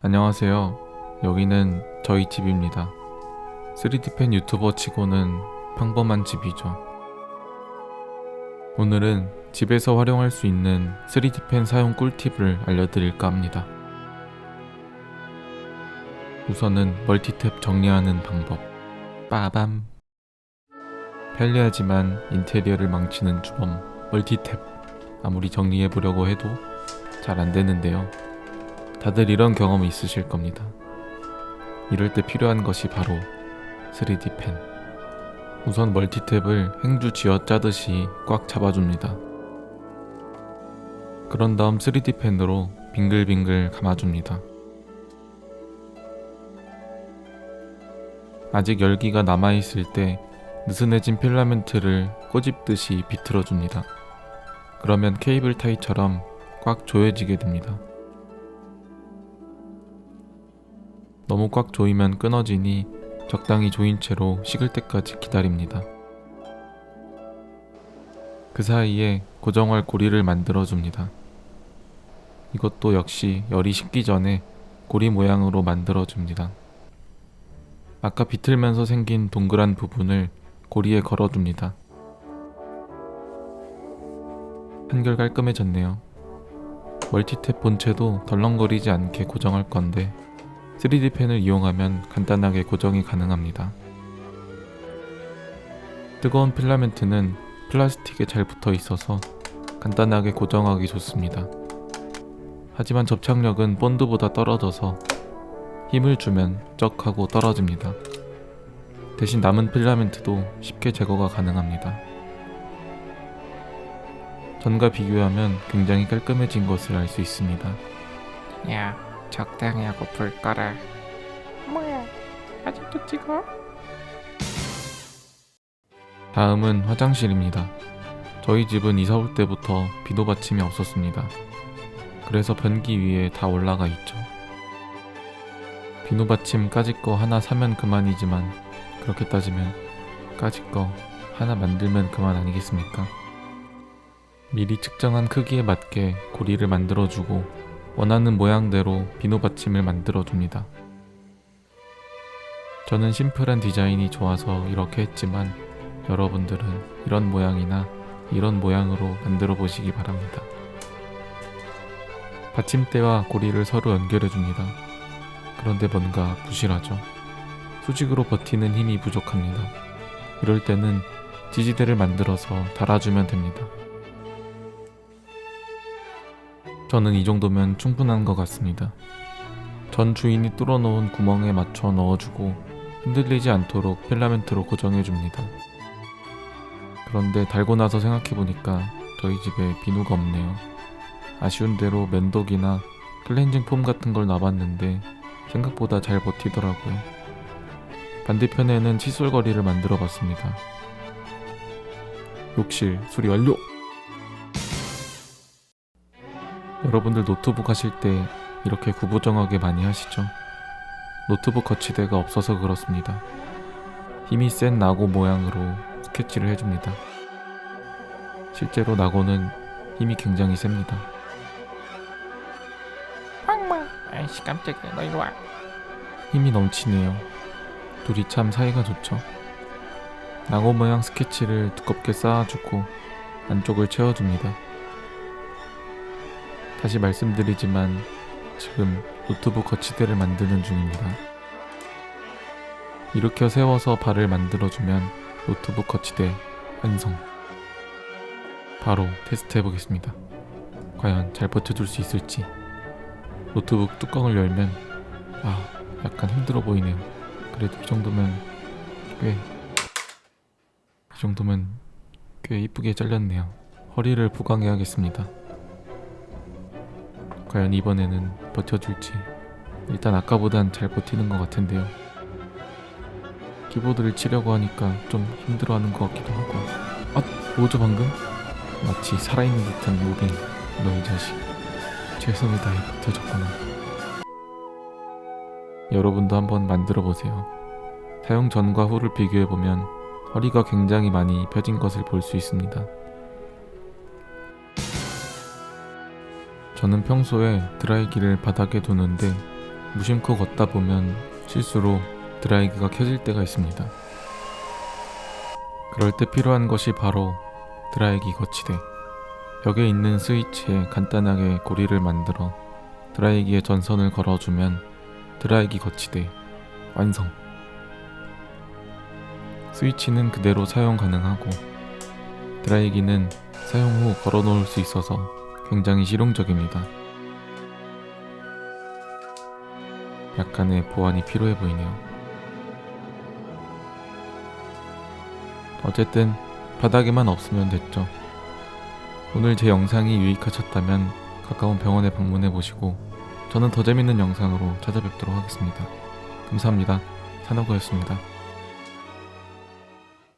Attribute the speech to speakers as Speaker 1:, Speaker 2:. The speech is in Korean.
Speaker 1: 안녕하세요. 여기는 저희 집입니다. 3D펜 유튜버 치고는 평범한 집이죠. 오늘은 집에서 활용할 수 있는 3D펜 사용 꿀팁을 알려드릴까 합니다. 우선은 멀티탭 정리하는 방법. 빠밤. 편리하지만 인테리어를 망치는 주범 멀티탭. 아무리 정리해보려고 해도 잘 안되는데요. 다들 이런 경험이 있으실 겁니다. 이럴 때 필요한 것이 바로 3D펜. 우선 멀티탭을 행주 쥐어짜듯이 꽉 잡아줍니다. 그런 다음 3D펜으로 빙글빙글 감아줍니다. 아직 열기가 남아있을 때 느슨해진 필라멘트를 꼬집듯이 비틀어줍니다. 그러면 케이블 타이처럼 꽉 조여지게 됩니다. 너무 꽉 조이면 끊어지니 적당히 조인 채로 식을 때까지 기다립니다. 그 사이에 고정할 고리를 만들어줍니다. 이것도 역시 열이 식기 전에 고리 모양으로 만들어줍니다. 아까 비틀면서 생긴 동그란 부분을 고리에 걸어줍니다. 한결 깔끔해졌네요. 멀티탭 본체도 덜렁거리지 않게 고정할 건데 3D펜을 이용하면 간단하게 고정이 가능합니다. 뜨거운 필라멘트는 플라스틱에 잘 붙어 있어서 간단하게 고정하기 좋습니다. 하지만 접착력은 본드보다 떨어져서 힘을 주면 쩍 하고 떨어집니다. 대신 남은 필라멘트도 쉽게 제거가 가능합니다. 전과 비교하면 굉장히 깔끔해진 것을 알 수 있습니다.
Speaker 2: 야, 적당히 하고 불 꺼라. 뭐야, 아직도 찍어?
Speaker 1: 다음은 화장실입니다. 저희 집은 이사 올 때부터 비누 받침이 없었습니다. 그래서 변기 위에 다 올라가 있죠. 비누 받침 까짓 거 하나 사면 그만이지만 그렇게 따지면 까짓 거 하나 만들면 그만 아니겠습니까? 미리 측정한 크기에 맞게 고리를 만들어주고 원하는 모양대로 비누 받침을 만들어줍니다. 저는 심플한 디자인이 좋아서 이렇게 했지만 여러분들은 이런 모양이나 이런 모양으로 만들어 보시기 바랍니다. 받침대와 고리를 서로 연결해줍니다. 그런데 뭔가 부실하죠. 수직으로 버티는 힘이 부족합니다. 이럴 때는 지지대를 만들어서 달아주면 됩니다. 저는 이 정도면 충분한 것 같습니다. 전 주인이 뚫어놓은 구멍에 맞춰 넣어주고 흔들리지 않도록 필라멘트로 고정해줍니다. 그런데 달고 나서 생각해보니까 저희 집에 비누가 없네요. 아쉬운 대로 면도기나 클렌징 폼 같은 걸 놔봤는데 생각보다 잘 버티더라고요. 반대편에는 칫솔거리를 만들어봤습니다. 욕실 수리 완료! 여러분들 노트북 하실 때 이렇게 구부정하게 많이 하시죠? 노트북 거치대가 없어서 그렇습니다. 힘이 센 나고 모양으로 스케치를 해줍니다. 실제로 나고는 힘이 굉장히 셉니다.
Speaker 2: 황마, 아이씨 깜짝이야, 너 이리와.
Speaker 1: 힘이 넘치네요. 둘이 참 사이가 좋죠. 나고 모양 스케치를 두껍게 쌓아주고 안쪽을 채워줍니다. 다시 말씀드리지만 지금 노트북 거치대를 만드는 중입니다. 일으켜 세워서 발을 만들어주면 노트북 거치대 완성. 바로 테스트 해보겠습니다. 과연 잘 버텨줄 수 있을지. 노트북 뚜껑을 열면 약간 힘들어 보이네요. 그래도 이 정도면 꽤 이쁘게 잘렸네요. 허리를 부강해야겠습니다. 과연 이번에는 버텨줄지. 일단 아까보단 잘 버티는 것 같은데요. 키보드를 치려고 하니까 좀 힘들어하는 것 같기도 하고. 뭐죠 방금? 마치 살아있는 듯한 무빙. 너 이 자식, 최선을 다해 버텨줬구나. 여러분도 한번 만들어보세요. 사용 전과 후를 비교해보면 허리가 굉장히 많이 펴진 것을 볼 수 있습니다. 저는 평소에 드라이기를 바닥에 두는데 무심코 걷다 보면 실수로 드라이기가 켜질 때가 있습니다. 그럴 때 필요한 것이 바로 드라이기 거치대. 벽에 있는 스위치에 간단하게 고리를 만들어 드라이기에 전선을 걸어주면 드라이기 거치대 완성. 스위치는 그대로 사용 가능하고 드라이기는 사용 후 걸어 놓을 수 있어서 굉장히 실용적입니다. 약간의 보완이 필요해 보이네요. 어쨌든 바닥에만 없으면 됐죠. 오늘 제 영상이 유익하셨다면 가까운 병원에 방문해 보시고 저는 더 재밌는 영상으로 찾아뵙도록 하겠습니다. 감사합니다. 산호고였습니다.